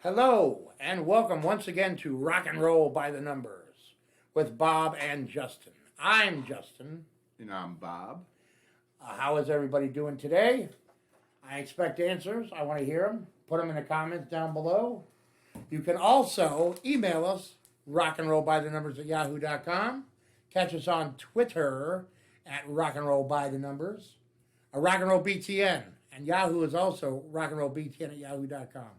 Hello, and welcome once again to Rock and Roll by the Numbers with Bob and Justin. I'm Justin. And I'm Bob. How is everybody doing today? I expect answers. I want to hear them. Put them in the comments down below. You can also email us, rockandrollbythenumbers@yahoo.com. Catch us on Twitter at rockandrollbythenumbers. Rock and Roll BTN. And Yahoo is also rockandrollbtn@yahoo.com.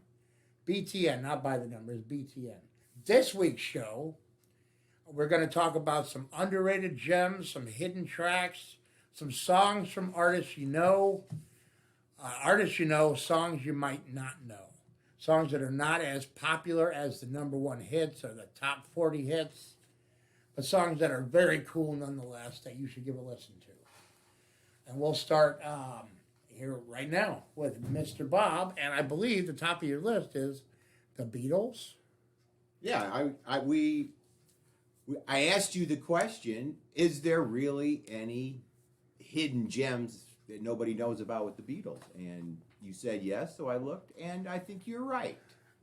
BTN, not by the numbers, BTN. This week's show, we're going to talk about some underrated gems, some hidden tracks, some songs from artists you know, songs you might not know. Songs that are not as popular as the number one hits or the top 40 hits, but songs that are very cool nonetheless that you should give a listen to. And we'll start here right now with Mr. Bob, and I believe the top of your list is the Beatles. Yeah, I asked you the question: is there really any hidden gems that nobody knows about with the Beatles? And you said yes, so I looked, and I think you're right.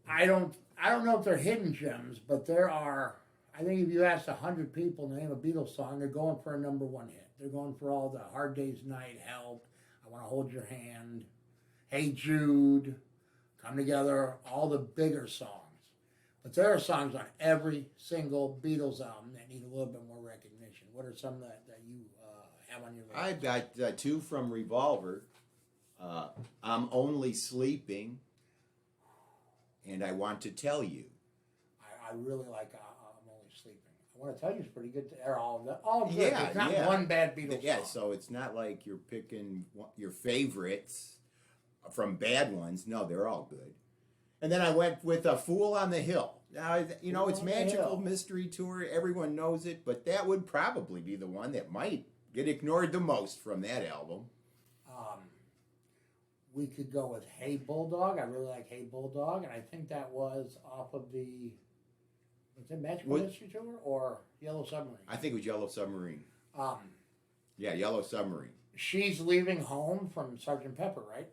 I don't know if they're hidden gems, but there are. I think if you ask 100 people to name a Beatles song, they're going for a number one hit. They're going for all the Hard Day's Night, Help, I Want to Hold Your Hand, Hey Jude, Come Together, all the bigger songs. But there are songs on every single Beatles album that need a little bit more recognition. What are some that you have on your list? I've got two from Revolver. I'm Only Sleeping, and I Want to Tell You. I really like I'm Only Sleeping. I Want to Tell You is pretty good. They're all good. Yeah, There's not yeah. one bad Beatles Yeah, song. so it's not like you're picking your favorites from bad ones. No, they're all good. And then I went with A Fool on the Hill. Now, you know, it's Fool on the Magical Hill. Mystery Tour. Everyone knows it, but that would probably be the one that might get ignored the most from that album. We could go with Hey Bulldog. I really like Hey Bulldog, and I think that was off of the was it Magical Mystery Tour or Yellow Submarine? I think it was Yellow Submarine. Um, Yeah, Yellow Submarine. She's Leaving Home from Sgt. Pepper, right?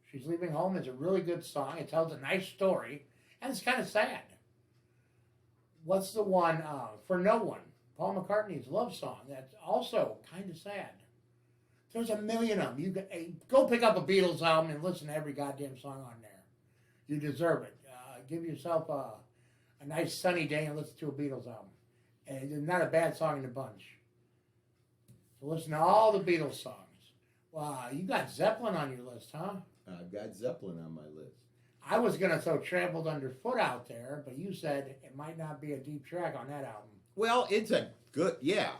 She's Leaving Home is a really good song. It tells a nice story, and it's kind of sad. What's the one For No One? Paul McCartney's love song. That's also kind of sad. There's a million of them. You can go pick up a Beatles album and listen to every goddamn song on there. You deserve it. Give yourself a nice sunny day and listen to a Beatles album. And it's not a bad song in the bunch. So listen to all the Beatles songs. Wow, you got Zeppelin on your list, huh? I've got Zeppelin on my list. I was going to throw Trampled Underfoot out there, but you said it might not be a deep track on that album. Well, it's a good, yeah.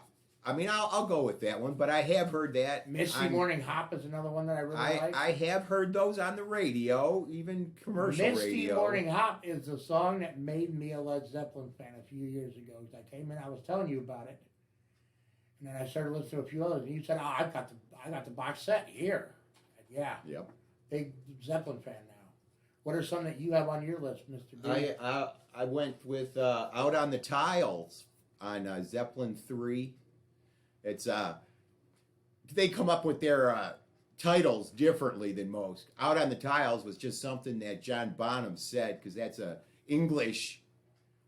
I mean, I'll go with that one, but I have heard that. Misty Morning Hop is another one that I really like. I have heard those on the radio, even commercial radio. Misty Morning Hop is the song that made me a Led Zeppelin fan a few years ago. I came in, I was telling you about it, and then I started listening to a few others, and you said, "Oh, I got the box set here." Yeah. Yep. Big Zeppelin fan now. What are some that you have on your list, Mr. B? I went with Out on the Tiles on Zeppelin 3. It's they come up with their titles differently than most. Out on the Tiles was just something that John Bonham said because that's a English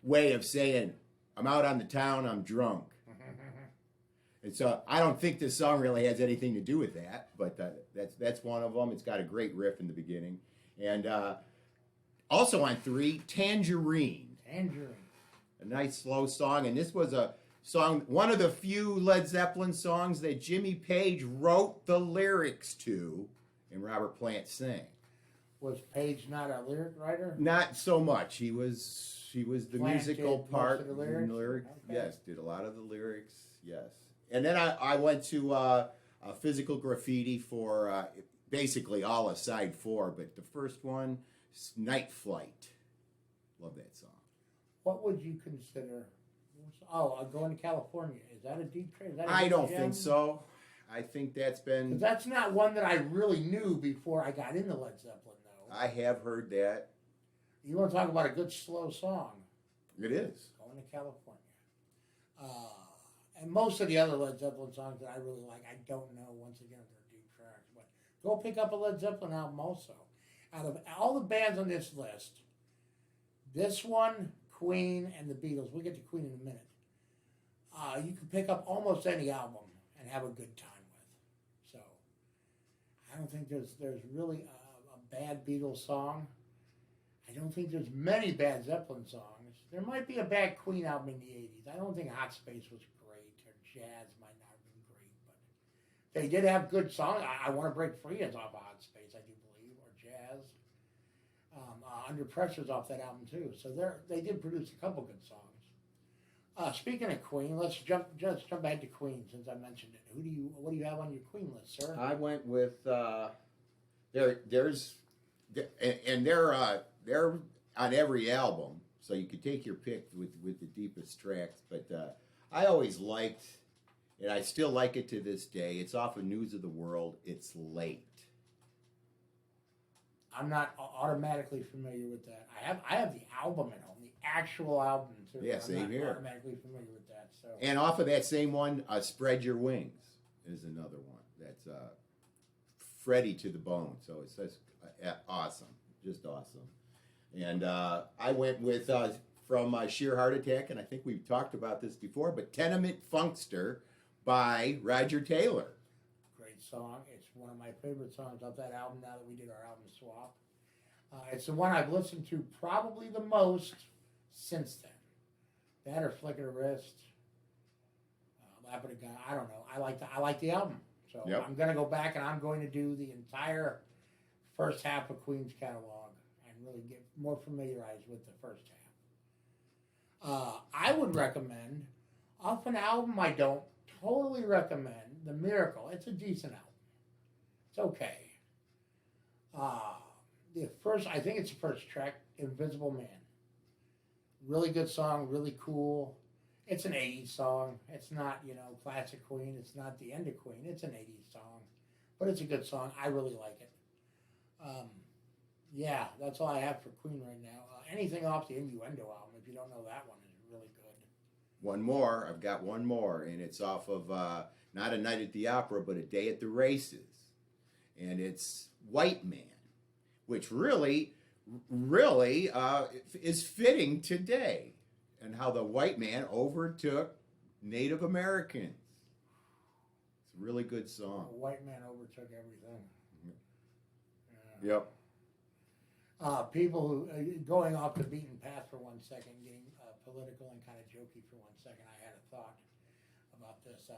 way of saying I'm out on the town, I'm drunk. And so I don't think this song really has anything to do with that, but that's one of them. It's got a great riff in the beginning. And also on 3, Tangerine. Tangerine. A nice slow song. And this was a song, one of the few Led Zeppelin songs that Jimmy Page wrote the lyrics to and Robert Plant sang. Was Page not a lyric writer? Not so much. He was the Plant musical did part. most of the lyrics? Okay. Yes, did a lot of the lyrics. Yes. And then I went to Physical Graffiti for basically all of side 4, but the first one, Night Flight. Love that song. What would you consider? Going to California. Is that a deep track? I don't think so. I think that's been... That's not one that I really knew before I got into Led Zeppelin, though. I have heard that. You want to talk about a good slow song? It is. Going to California. And most of the other Led Zeppelin songs that I really like, I don't know, once again, if they're deep tracks. But go pick up a Led Zeppelin album also. Out of all the bands on this list, This one, Queen, and the Beatles. We'll get to Queen in a minute. You can pick up almost any album and have a good time with. So I don't think there's really a bad Beatles song. I don't think there's many bad Zeppelin songs. There might be a bad Queen album in the 80s. I don't think Hot Space was great, or Jazz might not have been great, but they did have good songs. I Want to Break Free is off of Hot Space, I do believe, or Jazz. Under Pressure's off that album too. So they did produce a couple good songs. Speaking of Queen, let's jump ahead to Queen since I mentioned it. What do you have on your Queen list, sir? I went with they're on every album, so you could take your pick with the deepest tracks. But I always liked, and I still like it to this day. It's off of News of the World. It's Late. I'm not automatically familiar with that. I have the album at home, the actual album too. Yeah, same here. I'm not automatically familiar with that. So. And off of that same one, Spread Your Wings is another one. That's Freddie to the bone. So it's just awesome, just awesome. And I went with from Sheer Heart Attack, and I think we've talked about this before, but Tenement Funkster by Roger Taylor. Great song. It's one of my favorite songs off that album now that we did our album swap. It's the one I've listened to probably the most since then. That or Flick of the Wrist, Lap of the Gun. I don't know. I like the album. So Yep. I'm going to go back and I'm going to do the entire first half of Queen's catalog and really get more familiarized with the first half. I would recommend, off an album I don't totally recommend, The Miracle. It's a decent album. It's okay. I think it's the first track, Invisible Man. Really good song, really cool. It's an 80s song. It's not, classic Queen. It's not the end of Queen. It's an 80s song. But it's a good song. I really like it. Yeah, that's all I have for Queen right now. Anything off the Innuendo album, if you don't know that one, is really good. One more. I've got one more, and it's off of not A Night at the Opera, but A Day at the Races. And it's White Man, which really is fitting today, and how the white man overtook Native Americans. It's a really good song. The white man overtook everything. Yep. People who, going off the beaten path for 1 second, getting political and kind of jokey for 1 second, I had a thought about this.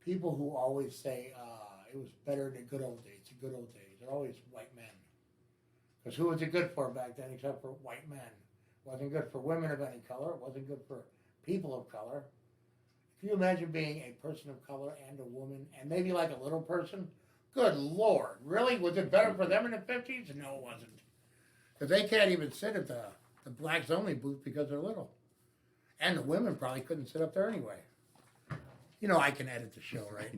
People who always say it was better in the good old days, they're always white men. Because who was it good for back then except for white men? It wasn't good for women of any color. It wasn't good for people of color. Can you imagine being a person of color and a woman and maybe like a little person? Good Lord. Really? Was it better for them in the 50s? No, it wasn't. Because they can't even sit at the blacks only booth because they're little. And the women probably couldn't sit up there anyway. I can edit the show, right?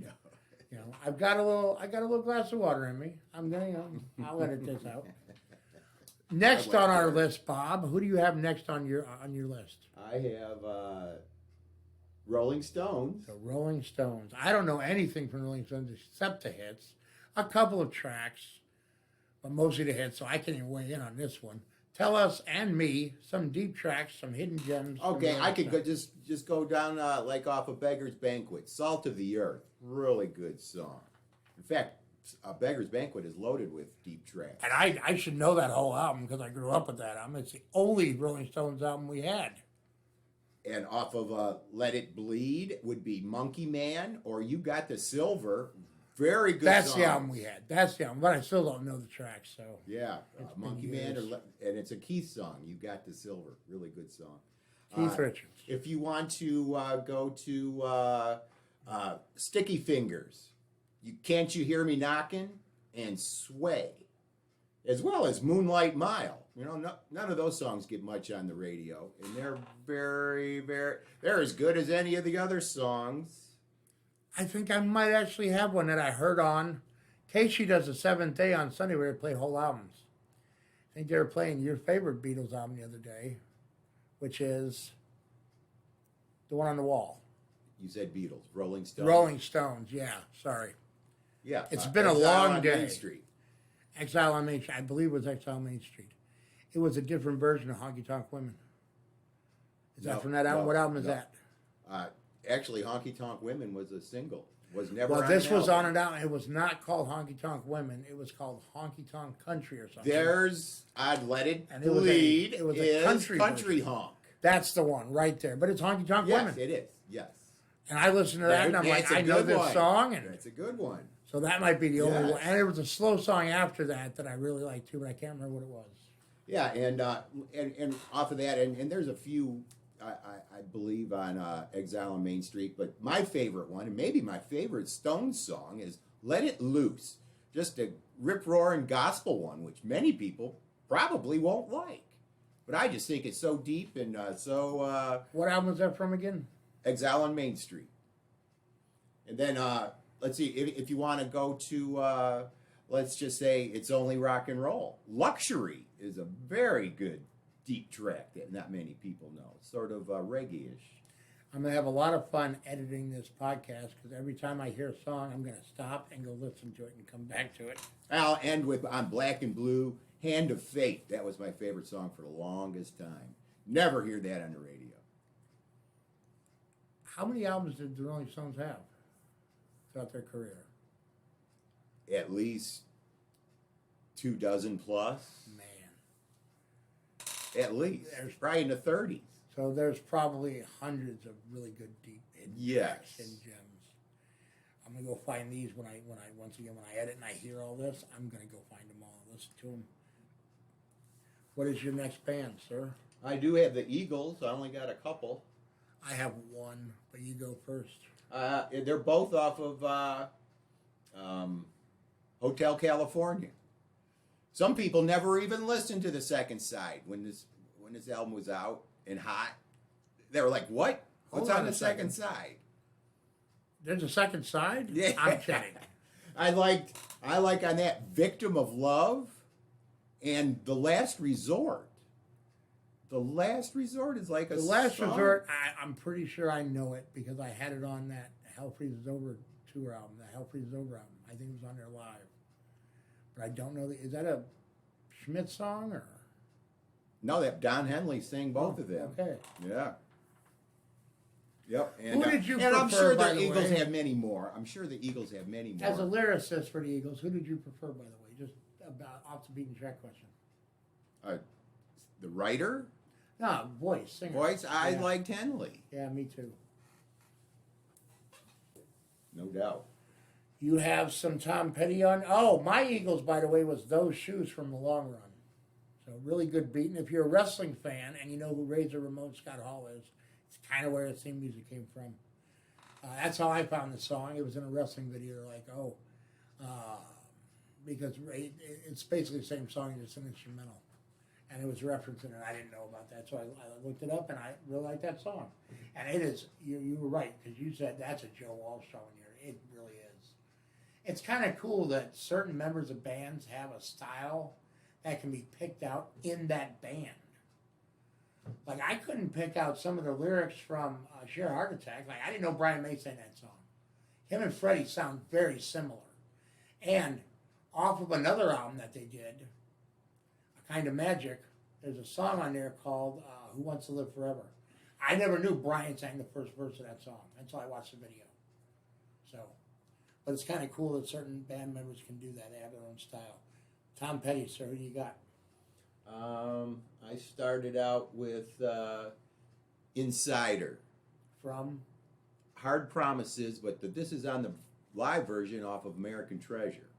I've got a little glass of water in me. I'll edit this out. Next on our list, Bob, who do you have next on your list? I have Rolling Stones. The Rolling Stones. I don't know anything from Rolling Stones except the hits. A couple of tracks, but mostly the hits, so I can't even weigh in on this one. Tell us and me some deep tracks, some hidden gems. Okay, I could just go down like off of Beggar's Banquet. Salt of the Earth. Really good song. In fact, Beggar's Banquet is loaded with deep tracks. And I should know that whole album because I grew up with that album. It's the only Rolling Stones album we had. And off of Let It Bleed would be Monkey Man or You Got the Silver. Very good That's song. the album we had. That's the album. But I still don't know the tracks. So yeah, Monkey Man, and it's a Keith song. You Got the Silver. Really good song. Keith Richards. If you want to go to Sticky Fingers, Can't You Hear Me Knocking, and Sway, as well as Moonlight Mile. None of those songs get much on the radio, and they're very, very, they're as good as any of the other songs. I think I might actually have one that I heard on. Casey does the Seventh Day on Sunday where they play whole albums. I think they were playing your favorite Beatles album the other day, which is the one on the wall. You said Beatles, Rolling Stones. Rolling Stones, yeah, sorry. Yeah. It's been a Exile long on day. Main Street. Exile on Main Street. I believe it was Exile on Main Street. It was a different version of Honky Tonk Women. Is that from that album? No, What album is no. that? Actually, Honky Tonk Women was a single. Was never. Well, on this an was album. on an album. It was not called Honky Tonk Women. It was called Honky Tonk Country or something. There's I'd Let It And Bleed. it was a country version. honk. That's the one right there. But it's Honky Tonk Yes, Women. it is. Yes. And I listened to that, and I'm like, I know this song, and That's a good one. so that might be the only Yes. one. And there was a slow song after that I really liked too, but I can't remember what it was. Yeah, and off of that, and there's a few, I believe, on Exile on Main Street, but my favorite one, and maybe my favorite Stones song, is Let It Loose. Just a rip-roaring gospel one, which many people probably won't like. But I just think it's so deep and so... What album was that from again? Exile on Main Street. And then, let's see, if you want to go to, let's just say It's Only Rock and Roll. Luxury is a very good, deep track that not many people know. It's sort of reggae-ish. I'm going to have a lot of fun editing this podcast because every time I hear a song, I'm going to stop and go listen to it and come back to it. I'll end with, on Black and Blue, Hand of Fate. That was my favorite song for the longest time. Never hear that on the radio. How many albums did the Rolling Stones have throughout their career? At least 24 plus. Man. At least. There's- Probably in the 30s. So there's probably hundreds of really good deep hidden Yes. tracks and gems. I'm gonna go find these when I once again when I edit and I hear all this. I'm gonna go find them all, listen to them. What is your next band, sir? I do have the Eagles. I only got a couple. I have one, but you go first. They're both off of Hotel California. Some people never even listened to the second side when this album was out and hot. They were like, "What? What's Hold on on the a second second. side?" There's a second side? Yeah. I'm kidding. I like on that Victim of Love and The Last Resort. The Last Resort is like a The Last song. Resort, I'm pretty sure I know it because I had it on that Hell Freezes Over tour album, the Hell Freezes Over album. I think it was on there live. But I don't know. Is that a Schmidt song or? No, that Don Henley sang both of them. Okay. Yeah. Yep. And, Who did you and I'm prefer, sure by the the Eagles way? have many more. I'm sure the Eagles have many more. As a lyricist for the Eagles, who did you prefer, by the way? Just about off the beaten track question. The writer, No, voice, singer. voice, I Yeah. liked Henley. Yeah, me too. No doubt. You have some Tom Petty on. Oh, my Eagles, by the way, was Those Shoes from the Long Run. So really good beat. And if you're a wrestling fan and you know who Razor Ramon Scott Hall is, it's kind of where his theme music came from. That's how I found the song. It was in a wrestling video. Like, because it's basically the same song, just an instrumental. And it was referencing it. I didn't know about that. So I looked it up, and I really like that song. And it is, you were right, because you said that's a Joe Walsh song here. It really is. It's kind of cool that certain members of bands have a style that can be picked out in that band. Like, I couldn't pick out some of the lyrics from Sheer Heart Attack. Like, I didn't know Brian May sang that song. Him and Freddie sound very similar. And off of another album that they did, A Kind of Magic, there's a song on there called Who Wants to Live Forever. I never knew Brian sang the first verse of that song until I watched the video. So, but it's kind of cool that certain band members can do that. They have their own style. Tom Petty, sir, who do you got? I started out with Insider. From? Hard Promises, but this is on the live version off of American Treasure.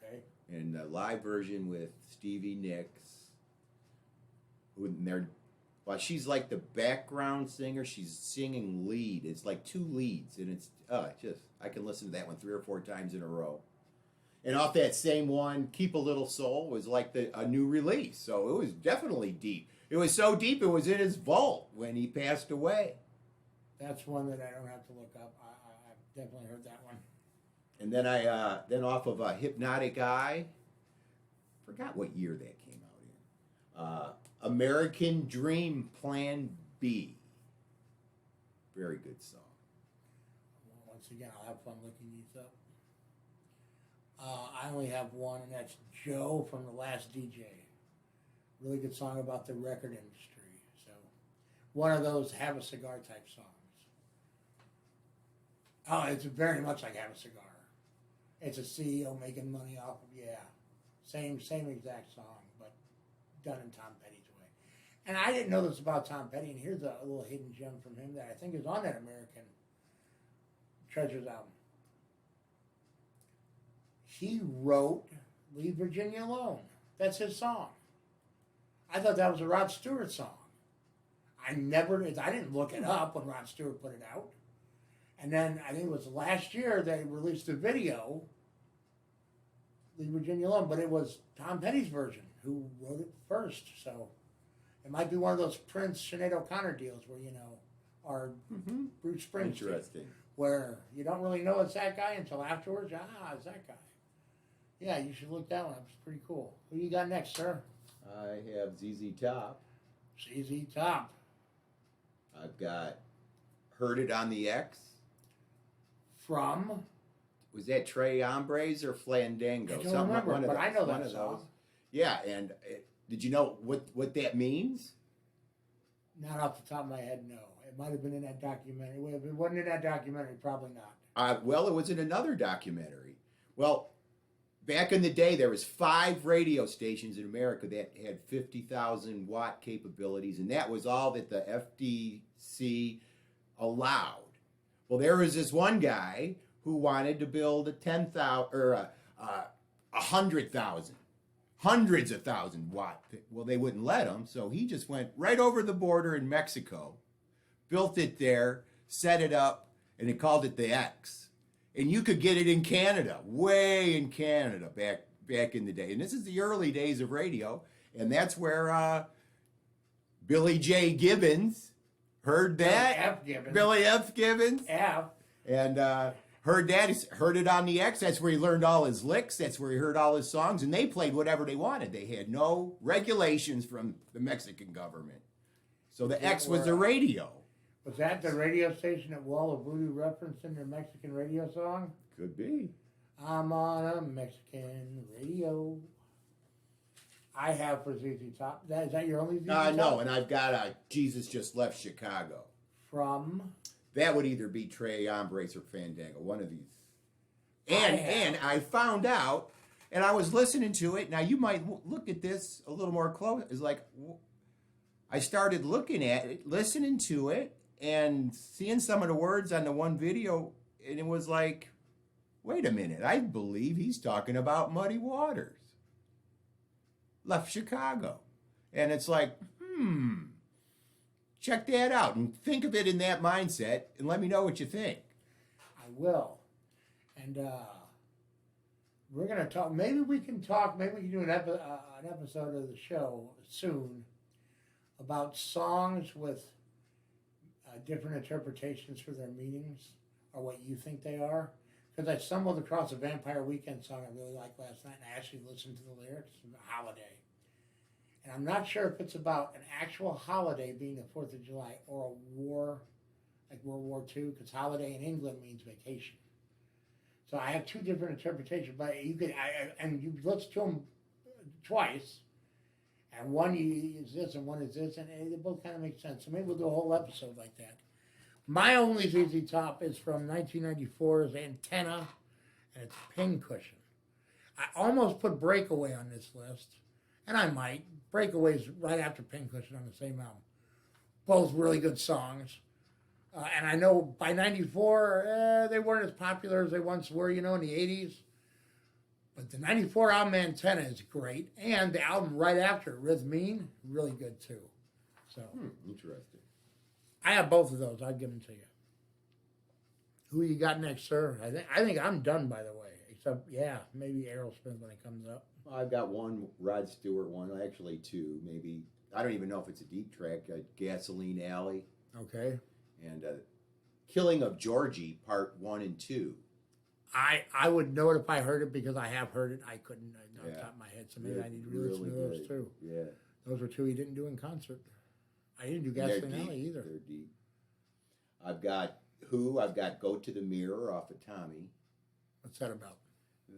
Okay. And the live version with Stevie Nicks. Well, she's like the background singer. She's singing lead. It's like two leads, and it's I can listen to that one 3 or 4 times in a row. And off that same one, Keep a Little Soul was like a new release. So it was definitely deep. It was so deep it was in his vault when he passed away. That's one that I don't have to look up. I've definitely heard that one. And then then off of Hypnotic Eye, forgot what year that came out in. American Dream Plan B. Very good song. Well, once again, I'll have fun looking these up. I only have one, and that's Joe from The Last DJ. Really good song about the record industry. So, one of those have a cigar type songs. Oh, it's very much like Have a Cigar. It's a CEO making money off of, same exact song, but done in Tom Petty's way. And I didn't know this about Tom Petty, and here's a little hidden gem from him that I think is on that American Treasures album. He wrote Leave Virginia Alone. That's his song. I thought that was a Rod Stewart song. I didn't look it up when Rod Stewart put it out. And then I think it was last year they released a video, Leave Virginia Alone, but it was Tom Petty's version who wrote it first. So it might be one of those Prince Sinead O'Connor deals where, or Bruce Springsteen. Interesting. Where you don't really know it's that guy until afterwards. It's that guy. Yeah, you should look that one up. It's pretty cool. Who you got next, sir? I have ZZ Top. ZZ Top. I've got Heard It on the X. From? Was that Trey Hombres or Flandango? I don't remember, but I know that song. Yeah, and did you know what that means? Not off the top of my head, no. It might have been in that documentary. If it wasn't in that documentary, probably not. Well, it was in another documentary. Well, back in the day, there was 5 radio stations in America that had 50,000 watt capabilities, and that was all that the FDC allowed. Well, there was this one guy who wanted to build a 10,000 or 100,000, hundreds of thousand watt. Well, they wouldn't let him, so he just went right over the border in Mexico, built it there, set it up, and he called it the X. And you could get it in Canada, way in Canada back in the day. And this is the early days of radio, and that's where Billy J. Gibbons heard that. Billy F. Gibbons. F. And heard that. Heard it on the X. That's where he learned all his licks. That's where he heard all his songs. And they played whatever they wanted. They had no regulations from the Mexican government. So the X was the radio. Was that the radio station that Wall of Voodoo referenced in their Mexican radio song? Could be. I'm on a Mexican radio. I have for ZZ Top. Is that your only ZZ Top? No, and I've got Jesus Just Left Chicago. From? That would either be Trey Hombres or Fandango, one of these. And I found out, and I was listening to it. Now, you might look at this a little more close. It's like, I started looking at it, listening to it, and seeing some of the words on the one video, and it was like, wait a minute, I believe he's talking about Muddy Waters. Left Chicago. And it's like, check that out and think of it in that mindset and let me know what you think. I will. And we're going to talk, maybe we can do an episode of the show soon about songs with different interpretations for their meanings or what you think they are. Because I stumbled across a Vampire Weekend song I really liked last night, and I actually listened to the lyrics. It's a holiday. And I'm not sure if it's about an actual holiday being the 4th of July or a war, like World War II, because holiday in England means vacation. So I have 2 different interpretations, but you could, and you listen to them twice, and one is this and one is this, and they both kind of make sense. So maybe we'll do a whole episode like that. My only ZZ Top is from 1994's Antenna, and it's Pincushion. I almost put Breakaway on this list, and I might. Breakaway's right after Pincushion on the same album. Both really good songs. And I know by 94, they weren't as popular as they once were, in the 80s. But the 94 album Antenna is great. And the album right after, Rhythmine, really good too. So Interesting. I have both of those. I'll give them to you. Who you got next, sir? I think I'm done, by the way. Except, maybe Aerosmith when it comes up. I've got one Rod Stewart one, actually 2, maybe. I don't even know if it's a deep track. Gasoline Alley. Okay. And Killing of Georgie, Part 1 and 2. I would know it if I heard it because I have heard it. I couldn't off the top of my head, so maybe I need to listen to those too. Yeah. Those were 2 he didn't do in concert. I didn't do Gasoline Alley either. They're deep. I've got Who. I've got Go to the Mirror off of Tommy. What's that about?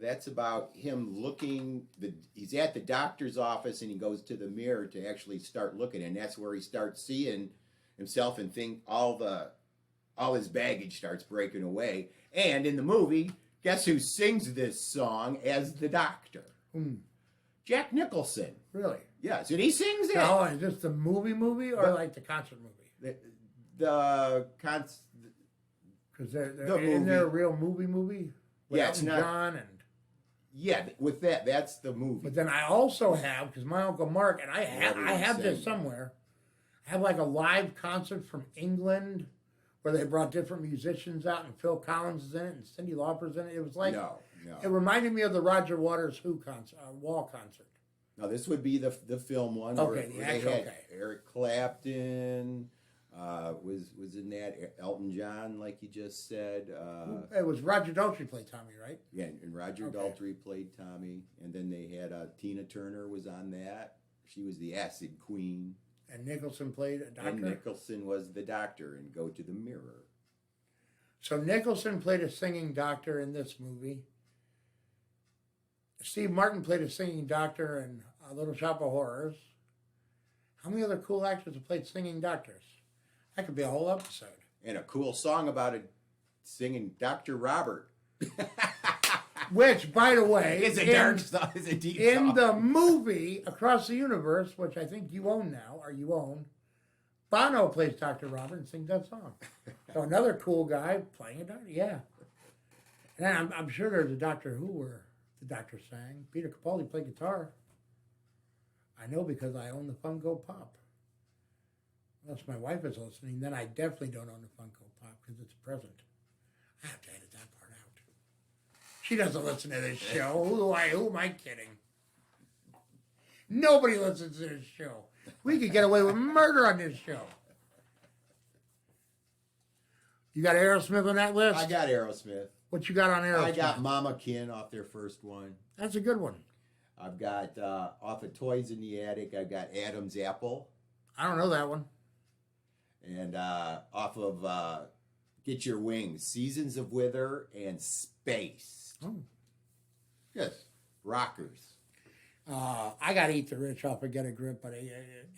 That's about him looking. He's at the doctor's office and he goes to the mirror to actually start looking, and that's where he starts seeing himself and think all his baggage starts breaking away. And in the movie, guess who sings this song as the doctor? Jack Nicholson. Really? Yes, and he sings it. Oh, is this the movie or like the concert movie? Because isn't there a real movie? With Yeah, it's Elton not. John and. Yeah, with that's the movie. But then I also have, because my Uncle Mark, and I have this saying? somewhere, I have like a live concert from England where they brought different musicians out and Phil Collins is in it and Cyndi Lauper's in it. It was like, No. it reminded me of the Roger Waters Wall concert. No, this would be the film one. Okay, the where actual, they had okay. Eric Clapton was in that. Elton John, like you just said. It was Roger Daltrey played Tommy, right? Yeah, and Roger Daltrey played Tommy, and then they had Tina Turner was on that. She was the acid queen. And Nicholson played a doctor. And Nicholson was the doctor in Go to the Mirror. So Nicholson played a singing doctor in this movie. Steve Martin played a singing doctor in Little Shop of Horrors. How many other cool actors have played singing doctors? That could be a whole episode. And a cool song about it, singing Dr. Robert. Which, by the way, It's a dark song. It's a deep in song. the movie Across the Universe, which I think you own now, or you own, Bono plays Dr. Robert and sings that song. So another cool guy playing a doctor, yeah. And I'm sure there's a Doctor Who where the doctor sang. Peter Capaldi played guitar. I know because I own the Funko Pop. Unless my wife is listening, then I definitely don't own the Funko Pop because it's a present. I have to edit that part out. She doesn't listen to this show. Who am I kidding? Nobody listens to this show. We could get away with murder on this show. You got Aerosmith on that list? I got Aerosmith. What you got on Aerosmith? I got Mama Kin off their first one. That's a good one. I've got off of Toys in the Attic. I've got Adam's Apple, I don't know that one. and off of Get Your Wings, Seasons of Wither, and Space. Oh. Yes, rockers. I got Eat the Rich off of Get a Grip, but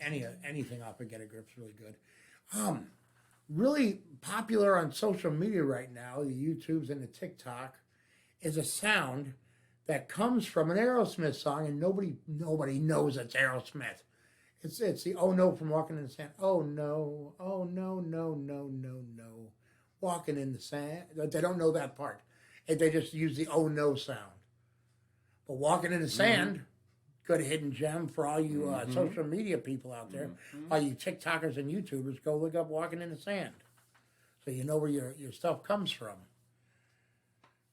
anything off of Get a Grip's really good. Really popular on social media right now, the YouTubes and the TikTok, is a sound that comes from an Aerosmith song, and nobody knows it's Aerosmith. It's the "Oh No" from Walking in the Sand. Oh no, no, walking in the sand. They don't know that part. They just use the "Oh no" sound. But Walking in the Sand, good hidden gem for all you social media people out there. All you TikTokers and YouTubers, go look up Walking in the Sand. So you know where your stuff comes from.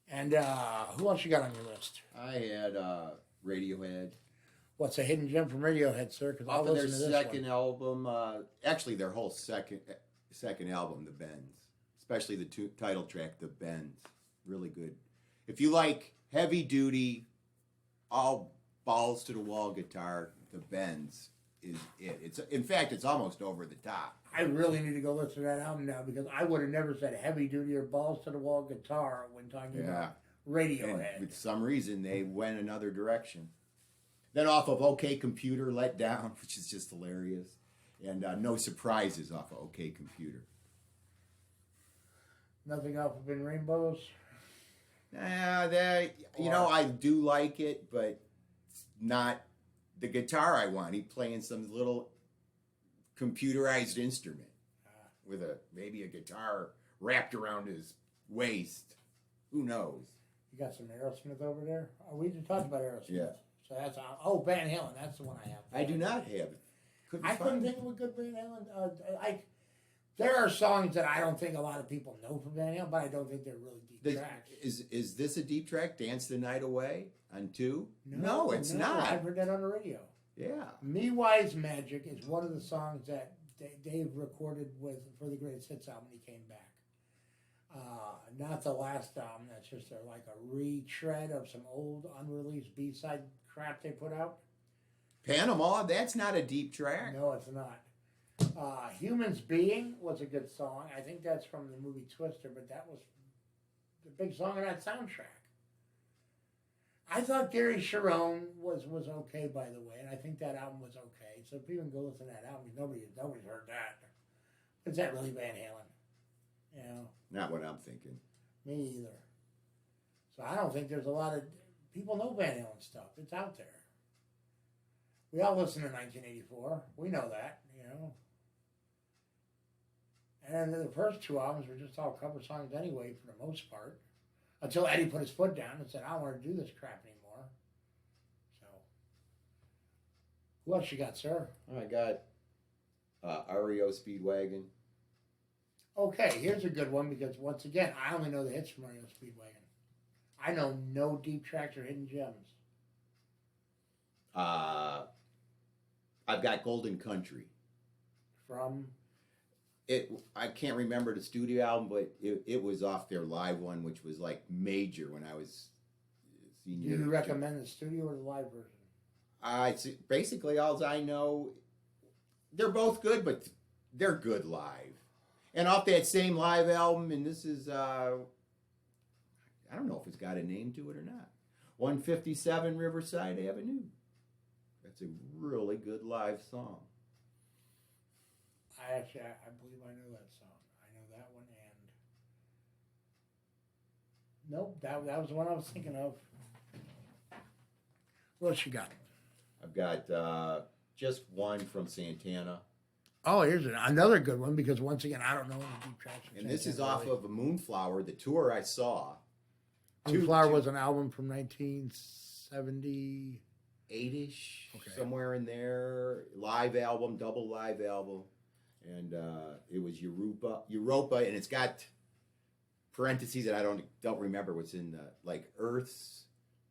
And who else you got on your list? I had Radiohead. What's a hidden gem from Radiohead, sir? Because I'll Off of their listen to this second one. album, actually their whole second album, The Bends, especially the title track, The Bends, really good. If you like heavy duty, all balls to the wall guitar, The Bends is it. In fact, it's almost over the top. I really need to go listen to that album now because I would have never said heavy duty or balls to the wall guitar when talking about Radiohead. And for some reason, they went another direction. Then off of OK Computer, Let Down, which is just hilarious. And No Surprises off of OK Computer. Nothing off of In Rainbows. I do like it, but it's not the guitar I want. He's playing some little computerized instrument with maybe a guitar wrapped around his waist. Who knows? You got some Aerosmith over there? Oh, we just talked about Aerosmith. Yeah. So that's Van Halen. That's the one I have. I do not have it. I couldn't think of a good Van Halen. There are songs that I don't think a lot of people know from Van Halen, but I don't think they're really deep tracks. Is this a deep track? Dance the Night Away on 2? No, it's not. I've heard that on the radio. Yeah. Me Wise Magic is one of the songs that Dave recorded for the Greatest Hits album when he came back. Not the last album. That's just like a retread of some old unreleased B-side crap they put out. Panama, that's not a deep track. No, it's not. Humans Being was a good song. I think that's from the movie Twister, but that was the big song on that soundtrack. I thought Gary Sharon was okay, by the way, and I think that album was okay. So if you can go listen to that album, nobody's heard that. Is that really Van Halen? You know, Not what I'm thinking. me either. So I don't think there's a lot of people know Van Halen stuff. It's out there. We all listen to 1984. We know that, you know. And the first two albums were just all cover songs anyway, for the most part. Until Eddie put his foot down and said, I don't want to do this crap anymore. So, who else you got, sir? I got REO Speedwagon. Okay, here's a good one because, once again, I only know the hits from REO Speedwagon. I know no deep tracks or hidden gems. I've got Golden Country. From? I can't remember the studio album, but it was off their live one, which was like major when I was senior. Do you recommend the studio or the live version? Basically all I know, they're both good, but they're good live. And off that same live album, and this is I don't know if it's got a name to it or not. 157 Riverside Avenue. That's a really good live song. I believe I know that song. I know that one, and nope, that was the one I was thinking of. What else you got? I've got just one from Santana. Oh, here's another good one because, once again, I don't know any deep tracks. And this is off of a Moonflower, the tour I saw. Moonflower was an album from 1970. 8-ish, Okay. somewhere in there. Live album, double live album. And it was Europa, and it's got parentheses that I don't remember what's in the, like, Earth's,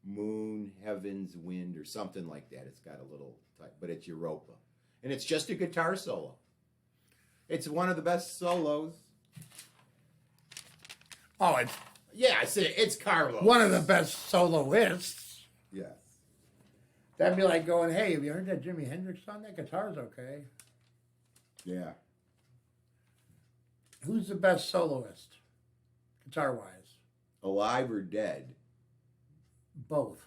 Moon, Heaven's, Wind, or something like that. It's got a little type, but it's Europa. And it's just a guitar solo. It's one of the best solos. Oh, it's It's Carlos. one of the best soloists. Yes. That'd be like going, hey, have you heard that Jimi Hendrix song? That guitar's okay. Yeah. Who's the best soloist, guitar-wise? Alive or dead? Both.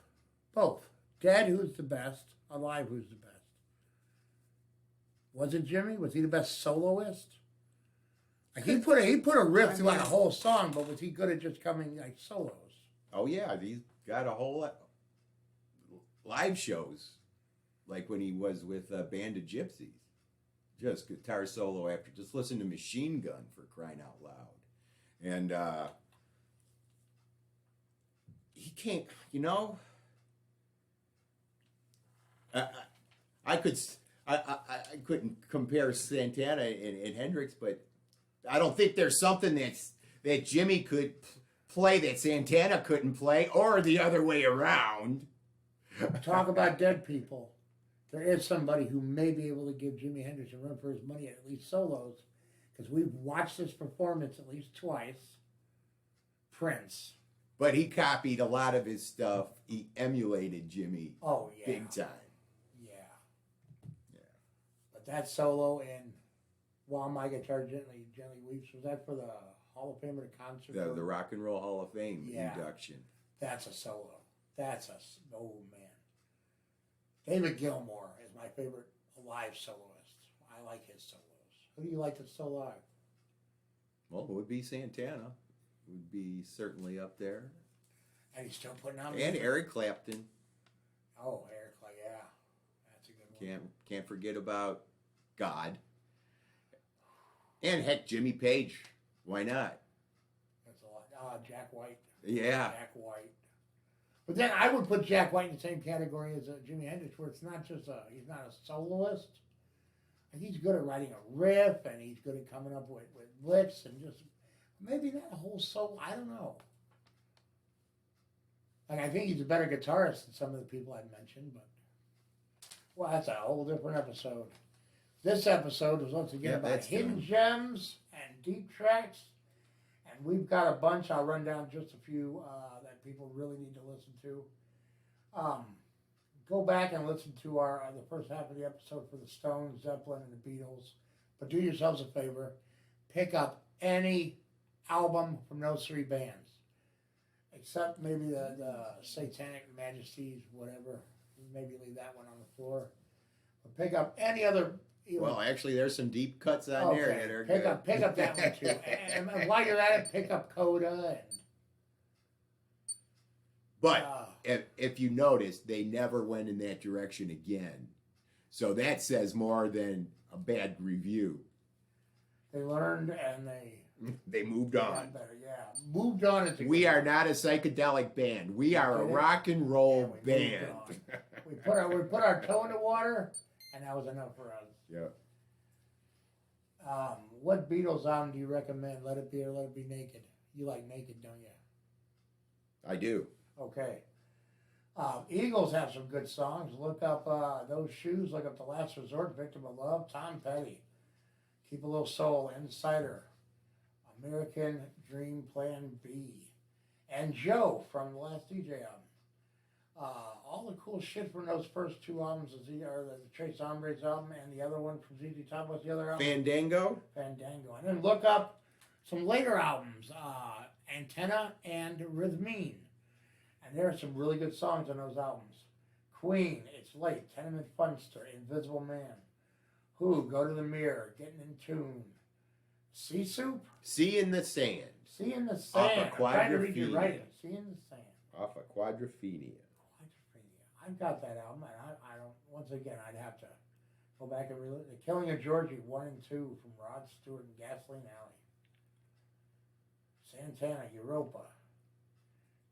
Dead, who's the best? Alive, who's the best? Was it Jimmy? Was he the best soloist? Like he put a riff throughout a whole song, but was he good at just coming like solos? Oh yeah, he's got a whole lot live shows, like when he was with a band of gypsies. Just guitar solo after. Just listen to Machine Gun, for crying out loud. And he can't, I couldn't compare Santana and Hendrix, but I don't think there's something that Jimmy could play that Santana couldn't play, or the other way around. Talk about dead people. There is somebody who may be able to give Jimi Hendrix a run for his money at least solos, because we've watched this performance at least twice. Prince. But he copied a lot of his stuff. He emulated Jimmy. Oh yeah, big time. Yeah. But that solo in "While My Guitar Gently Weeps," was that for the Hall of Fame or the concert? The Rock and Roll Hall of Fame induction. That's a solo. Oh man. David Gilmour is my favorite live soloist. I like his solos. Who do you like to solo live? Well, it would be Santana. Would be certainly up there. And he's still putting out And music. Eric Clapton. Oh, Eric, yeah. That's a good one. Can't forget about God. And heck, Jimmy Page. Why not? That's a lot. Jack White. Yeah. Jack White. But then I would put Jack White in the same category as Jimi Hendrix, where it's not just he's not a soloist. He's good at writing a riff, and he's good at coming up with licks, and just maybe not a whole solo. I don't know. Like, I think he's a better guitarist than some of the people I've mentioned, but well, that's a whole different episode. This episode was once again about hidden gems and deep tracks. And we've got a bunch. I'll run down just a few that people really need to listen to. Go back and listen to the first half of the episode for the Stones, Zeppelin, and the Beatles. But do yourselves a favor. Pick up any album from those three bands. except maybe the Satanic Majesties, whatever. Maybe leave that one on the floor. But pick up any other. Well, actually, there's some deep cuts on there that are good. Pick up that one too. And while you're at it, pick up Coda. But if you notice, they never went in that direction again. So that says more than a bad review. They learned and they moved on. got better. Yeah, moved on. We are not a psychedelic band. We are a rock and roll band. We put our toe in the water, and that was enough for us. Yeah. What Beatles album do you recommend? Let It Be or Let It Be Naked? You like Naked, don't you? I do. Okay. Eagles have some good songs. Look up Those Shoes. Look up The Last Resort, Victim of Love, Tom Petty. Keep a Little Soul, Insider, American Dream Plan B, and Joe from the last DJ album. All the cool shit from those first two albums are the Trace Hombres album and the other one from ZZ Top. What's the other album? Fandango. And then look up some later albums, Antenna and Rhythmine. And there are some really good songs on those albums. Queen, It's Late, Tenement Funster, Invisible Man. Who, Go to the Mirror, Getting in Tune. Sea Soup? Sea in the Sand. Sea in the Sand. Off of I'm trying to read your Quadrophenia. writing. Sea in the Sand. Off of Quadrophenia. I've got that album, and I don't, once again, I'd have to go back and read The Killing of Georgie, 1 and 2 from Rod Stewart and Gasoline Alley. Santana, Europa.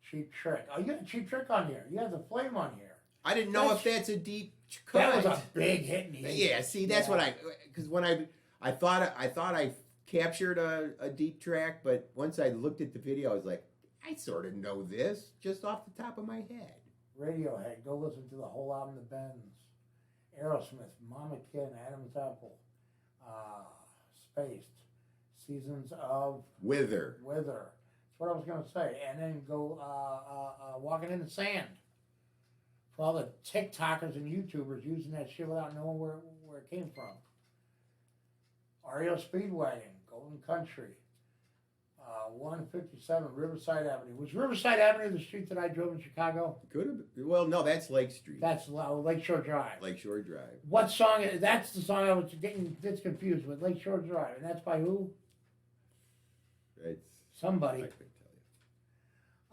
Cheap Trick. Oh, you got a Cheap Trick on here. You have the Flame on here. I didn't know if that's a deep cut. That was a big hit in the 80s. Yeah, see, that's what because when I thought I captured a deep track, but once I looked at the video, I was like, I sort of know this just off the top of my head. Radiohead, go listen to the whole album, The Bends. Aerosmith, Mama Kin, Adam's Apple, Spaced, Seasons of Wither. That's what I was going to say. And then go Walking in the Sand. For all the TikTokers and YouTubers using that shit without knowing where it came from. REO Speedwagon, Golden Country, 157 Riverside Avenue. Was Riverside Avenue the street that I drove in Chicago? Could have been. Well, no, that's Lake Street. That's Lakeshore Drive. Lakeshore Drive. What song? That's the song I was getting confused with. Lakeshore Drive, and that's by who? It's Somebody. I couldn't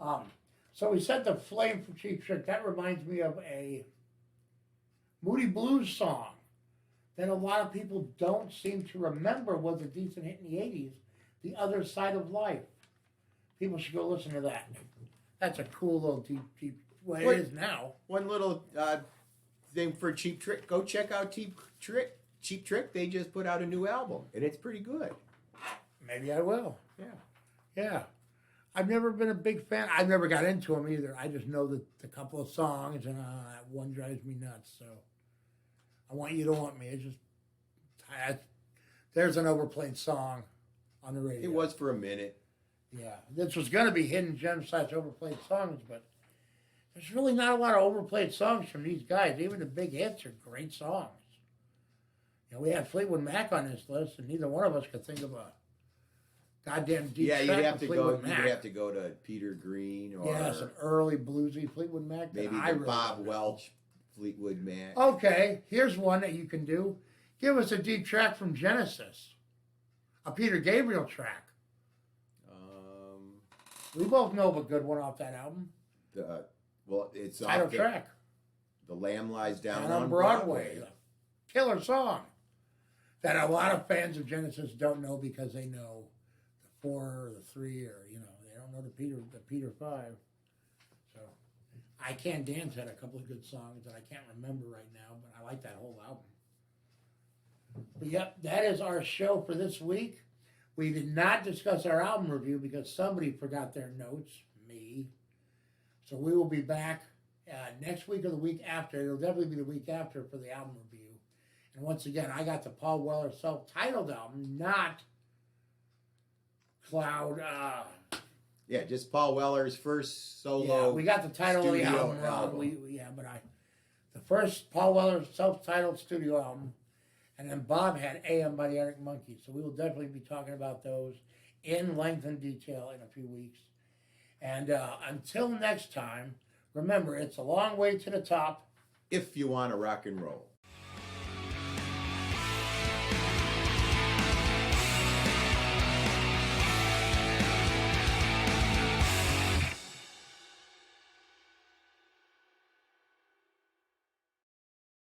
tell you. So we said the Flame from Cheap Trick. That reminds me of a Moody Blues song that a lot of people don't seem to remember was a decent hit in the 80s. The Other Side of Life. People should go listen to that. That's a cool little deep. Well, it is now. One little thing for Cheap Trick. Go check out Cheap Trick. Cheap Trick. They just put out a new album, and it's pretty good. Maybe I will. Yeah. Yeah. I've never been a big fan. I've never got into them either. I just know the couple of songs, and that one drives me nuts. So I Want You to Want Me. It's just there's an overplayed song on the radio. It was for a minute. Yeah, this was going to be hidden gems / overplayed songs, but there's really not a lot of overplayed songs from these guys. Even the big hits are great songs. You know, we had Fleetwood Mac on this list, and neither one of us could think of a goddamn deep track you'd have of to Fleetwood go. Mac. You'd have to go to Peter Green or some early bluesy Fleetwood Mac. maybe I the really Bob don't know. Welch Fleetwood Mac. Okay, here's one that you can do. Give us a deep track from Genesis, a Peter Gabriel track. We both know of a good one off that album. It's Title off track. The Lamb Lies Down And on Broadway. A killer song that a lot of fans of Genesis don't know because they know the 4 or the 3 or they don't know the Peter 5. So I Can't Dance had a couple of good songs that I can't remember right now, but I like that whole album. But yep, that is our show for this week. We did not discuss our album review because somebody forgot their notes, me. So we will be back next week or the week after. It'll definitely be the week after for the album review. And once again, I got the Paul Weller self-titled album, not Cloud. Yeah, just Paul Weller's first solo. Yeah, we got the title of the studio album wrong. The first Paul Weller self-titled studio album. And then Bob had AM by the Arctic Monkeys. So we will definitely be talking about those in length and detail in a few weeks. And until next time, remember, it's a long way to the top. If you want to rock and roll.